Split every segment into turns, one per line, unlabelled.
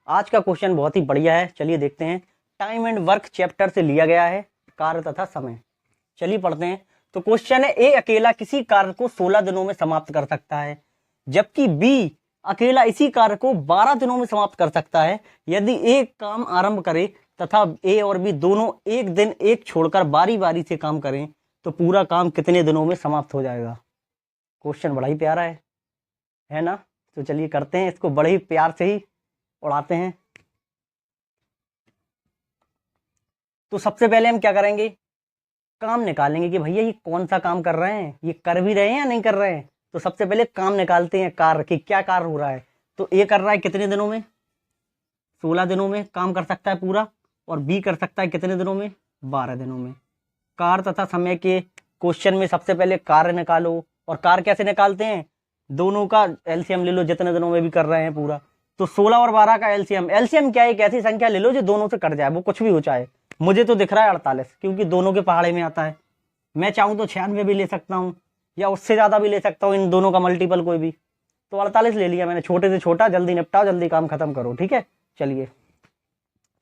आज का क्वेश्चन बहुत ही बढ़िया है, चलिए देखते हैं। टाइम एंड वर्क चैप्टर से लिया गया है, कार्य तथा समय। चलिए पढ़ते हैं। तो क्वेश्चन है, ए अकेला किसी कार्य को 16 दिनों में समाप्त कर सकता है, जबकि बी अकेला इसी कार्य को 12 दिनों में समाप्त कर सकता है। यदि एक काम आरंभ करे तथा ए और बी दोनों एक दिन एक छोड़कर बारी बारी से काम करें तो पूरा काम कितने दिनों में समाप्त हो जाएगा। क्वेश्चन बड़ा ही प्यारा है ना। तो चलिए करते हैं, इसको बड़े ही प्यार से ही उड़ाते हैं। तो सबसे पहले हम क्या करेंगे, काम निकालेंगे कि भैया ये कौन सा काम कर रहे हैं, ये कर भी रहे हैं या नहीं कर रहे हैं। तो सबसे पहले काम निकालते हैं, कार्य कि क्या कार्य हो रहा है। तो ए कर रहा है कितने दिनों में, 16 दिनों में काम कर सकता है पूरा, और बी कर सकता है कितने दिनों में, 12 दिनों में। कार्य तथा समय के क्वेश्चन में सबसे पहले कार्य निकालो। और कार्य कैसे निकालते हैं, दोनों का एलसीएम ले लो, जितने दिनों में भी कर रहे हैं पूरा। तो 16 और 12 का एलसीएम क्या है, एक ऐसी संख्या ले लो जो दोनों से कट जाए, वो कुछ भी हो चाहे। मुझे तो दिख रहा है 48, क्योंकि दोनों के पहाड़े में आता है। मैं चाहूँ तो 96 भी ले सकता हूँ, या उससे ज़्यादा भी ले सकता हूँ, इन दोनों का मल्टीपल कोई भी। तो 48 ले लिया मैंने, छोटे से छोटा, जल्दी निपटाओ, जल्दी काम खत्म करो, ठीक है। चलिए,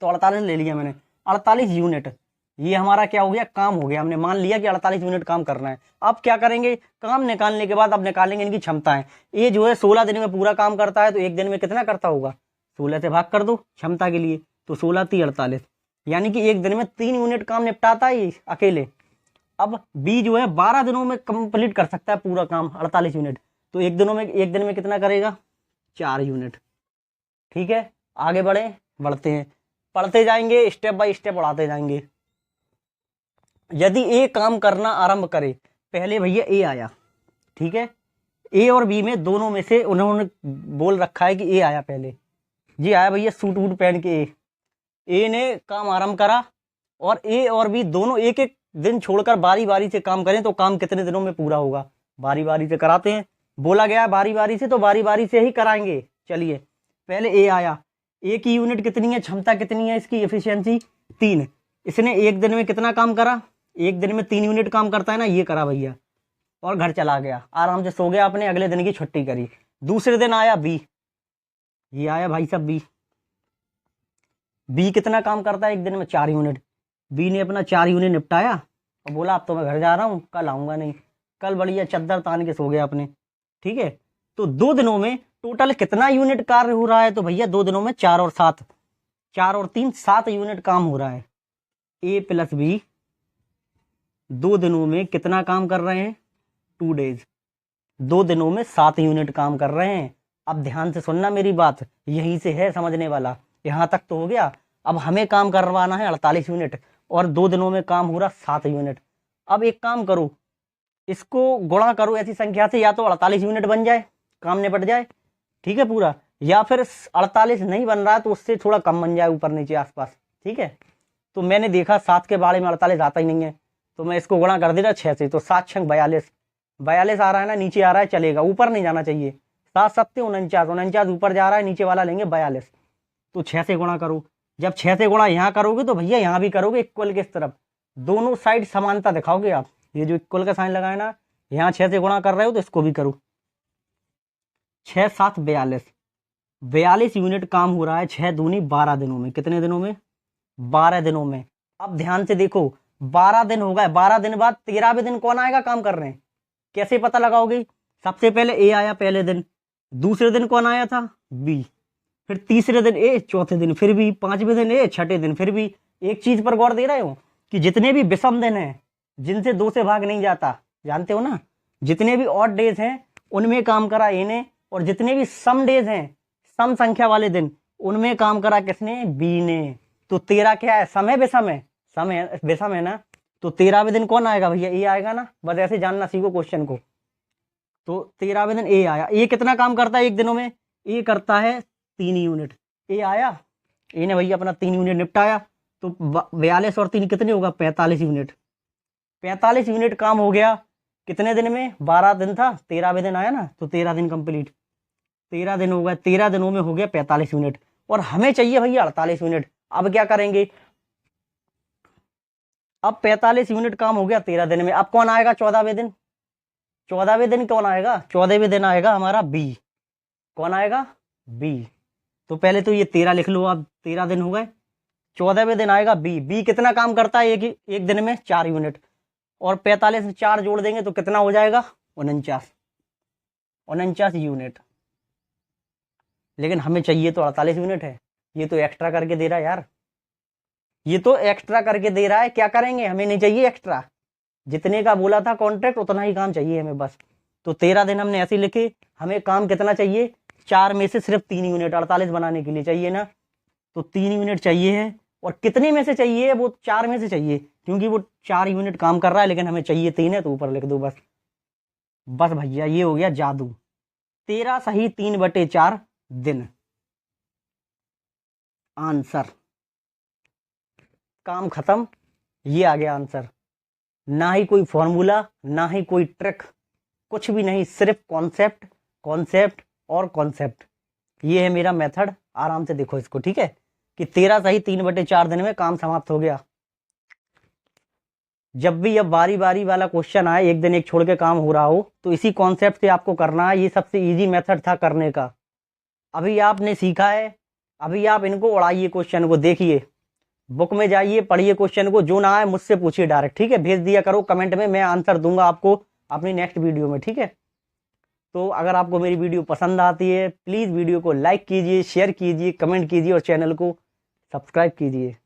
तो 48 ले लिया मैंने। 48 यूनिट, ये हमारा क्या हो गया, काम हो गया। हमने मान लिया कि 48 यूनिट काम करना है। अब क्या करेंगे, काम निकालने के बाद अब निकालेंगे इनकी क्षमताएं। ये जो है 16 दिन में पूरा काम करता है, तो एक दिन में कितना करता होगा, 16 से भाग कर दो क्षमता के लिए, तो 16 3 48, यानी कि एक दिन में 3 यूनिट काम निपटाता है ये अकेले। अब बी जो है 12 दिनों में कंप्लीट कर सकता है पूरा काम, 48 यूनिट। तो एक दिन में कितना करेगा, 4 यूनिट। ठीक है, आगे बढ़ते हैं, पढ़ते जाएंगे, स्टेप बाय स्टेप बढ़ाते जाएंगे। यदि ए काम करना आरंभ करे, पहले भैया ए आया, ठीक है। ए और बी में दोनों में से उन्होंने बोल रखा है कि ए आया पहले, जी आया भैया सूट वूट पहन के। ए ने काम आरंभ करा, और ए और बी दोनों एक एक दिन छोड़कर बारी बारी से काम करें तो काम कितने दिनों में पूरा होगा। बारी बारी से कराते हैं, बोला गया है बारी बारी से, तो बारी बारी से ही कराएंगे। चलिए, पहले ए आया, ए की यूनिट कितनी है, क्षमता कितनी है इसकी, एफिशिएंसी 3। इसने एक दिन में कितना काम करा, एक दिन में 3 यूनिट काम करता है ना, ये करा भैया, और घर चला गया, आराम से सो गया, अपने अगले दिन की छुट्टी करी। दूसरे दिन आया बी, ये आया भाई साहब बी। बी कितना काम करता है एक दिन में, 4 यूनिट। बी ने अपना 4 यूनिट निपटाया और बोला अब तो मैं घर जा रहा हूँ, कल आऊंगा नहीं। कल बढ़िया चद्दर तान के सो गया अपने, ठीक है। तो 2 दिनों में टोटल कितना यूनिट कार्य हो रहा है, तो भैया 2 दिनों में 4 और 7, 4 और 3 7 यूनिट काम हो रहा है। ए प्लस बी 2 दिनों में कितना काम कर रहे हैं, 2 डेज। 2 दिनों में 7 यूनिट काम कर रहे हैं। अब ध्यान से सुनना मेरी बात, यहीं से है समझने वाला, यहां तक तो हो गया। अब हमें काम करवाना है 48 यूनिट, और 2 दिनों में काम हो रहा 7 यूनिट। अब एक काम करो, इसको गुणा करो ऐसी संख्या से, या तो 48 यूनिट बन जाए, काम निपट जाए, ठीक है पूरा, या फिर 48 नहीं बन रहा है तो उससे थोड़ा कम बन जाए, ऊपर नीचे आसपास, ठीक है। तो मैंने देखा 7 के बारे में 48 आता ही नहीं है, तो मैं इसको गुणा कर देता 6 से, तो 7 6 42, 42 आ रहा है ना, नीचे आ रहा है, चलेगा, ऊपर नहीं जाना चाहिए। 7 7 49, 49 ऊपर जा रहा है, नीचे वाला लेंगे 42। तो 6 से गुणा करो, जब 6 से गुणा यहाँ करोगे तो भैया यहाँ भी करोगे इक्वल के इस तरफ, दोनों साइड समानता दिखाओगे आप। ये जो इक्वल का साइन लगाए ना, यहाँ 6 से गुणा कर रहे हो तो इसको भी करो, 6 7 42, 42 यूनिट काम हो रहा है 6 दूनी 12 दिनों में। कितने दिनों में, 12 दिनों में। अब ध्यान से देखो, 12 दिन हो गए, 12 दिन बाद 13वें दिन कौन आएगा काम कर रहे हैं, कैसे पता लगाओगे। सबसे पहले ए आया पहले दिन, दूसरे दिन कौन आया था, बी, फिर तीसरे दिन ए, चौथे दिन फिर भी, 5वें दिन ए, छठे दिन फिर भी। एक चीज पर गौर दे रहे हो कि जितने भी विषम दिन हैं, जिनसे 2 से भाग नहीं जाता, जानते हो ना, जितने भी ऑड डेज हैं उनमें काम करा ए ने, और जितने भी सम डेज हैं, सम संख्या वाले दिन, उनमें काम करा किसने, बी ने। तो 13 क्या है, समय विषम है, समय विषम है ना, तो 13वें दिन कौन आएगा भैया, ए आएगा ना। बस ऐसे जानना सीखो क्वेश्चन को। तो 13वें दिन ए आया। ए कितना काम करता है एक दिनों में, ए करता है 3 यूनिट। ए आया, ए ने भैया अपना 3 यूनिट निपटाया, तो 42 और 3 कितने होगा, 45 यूनिट। 45 यूनिट काम हो गया कितने दिन में, 12 दिन था, 13वें दिन आया ना, तो 13 दिन कंप्लीट, 13 दिन हो गए, 13 दिनों में हो गया 45 यूनिट, और हमें चाहिए भैया 48 यूनिट। अब क्या करेंगे, अब 45 यूनिट काम हो गया 13 दिन में। अब कौन आएगा 14वें दिन, 14वें दिन कौन आएगा, 14वें दिन आएगा हमारा बी। कौन आएगा, बी। तो पहले तो ये 13 लिख लो आप, 13 दिन हो गए। 14वें दिन आएगा बी। बी कितना काम करता है एक दिन में? 4 यूनिट। और 45 में 4 जोड़ देंगे तो कितना हो जाएगा? 49 यूनिट। लेकिन हमें चाहिए तो 48 यूनिट है। ये तो एक्स्ट्रा करके दे रहा है यार, ये तो एक्स्ट्रा करके दे रहा है। क्या करेंगे, हमें नहीं चाहिए एक्स्ट्रा, जितने का बोला था कॉन्ट्रैक्ट उतना ही काम चाहिए हमें बस। तो 13 दिन हमने ऐसे लिखे। हमें काम कितना चाहिए? 4 में से सिर्फ 3 यूनिट 48 बनाने के लिए चाहिए ना, तो 3 यूनिट चाहिए है। और कितने में से चाहिए? वो 4 में से चाहिए, क्योंकि वो 4 यूनिट काम कर रहा है, लेकिन हमें चाहिए 3 है, तो ऊपर लिख दो बस। बस भैया ये हो गया जादू। 13 सही 3/4 दिन। आंसर, काम खत्म। ये आ गया आंसर। ना ही कोई फॉर्मूला, ना ही कोई ट्रिक, कुछ भी नहीं, सिर्फ कॉन्सेप्ट, कॉन्सेप्ट और कॉन्सेप्ट। ये है मेरा मेथड। आराम से देखो इसको, ठीक है, कि 13 सही 3/4 दिन में काम समाप्त हो गया। जब भी अब बारी बारी वाला क्वेश्चन आए, एक दिन एक छोड़ के काम हो रहा हो, तो इसी कॉन्सेप्ट से आपको करना है। ये सबसे इजी मेथड था करने का। अभी आपने सीखा है, अभी आप इनको उड़ाइए, क्वेश्चन को देखिए, बुक में जाइए, पढ़िए क्वेश्चन को, जो ना आए मुझसे पूछिए डायरेक्ट, ठीक है, भेज दिया करो कमेंट में, मैं आंसर दूंगा आपको अपनी नेक्स्ट वीडियो में, ठीक है। तो अगर आपको मेरी वीडियो पसंद आती है, प्लीज़ वीडियो को लाइक कीजिए, शेयर कीजिए, कमेंट कीजिए और चैनल को सब्सक्राइब कीजिए।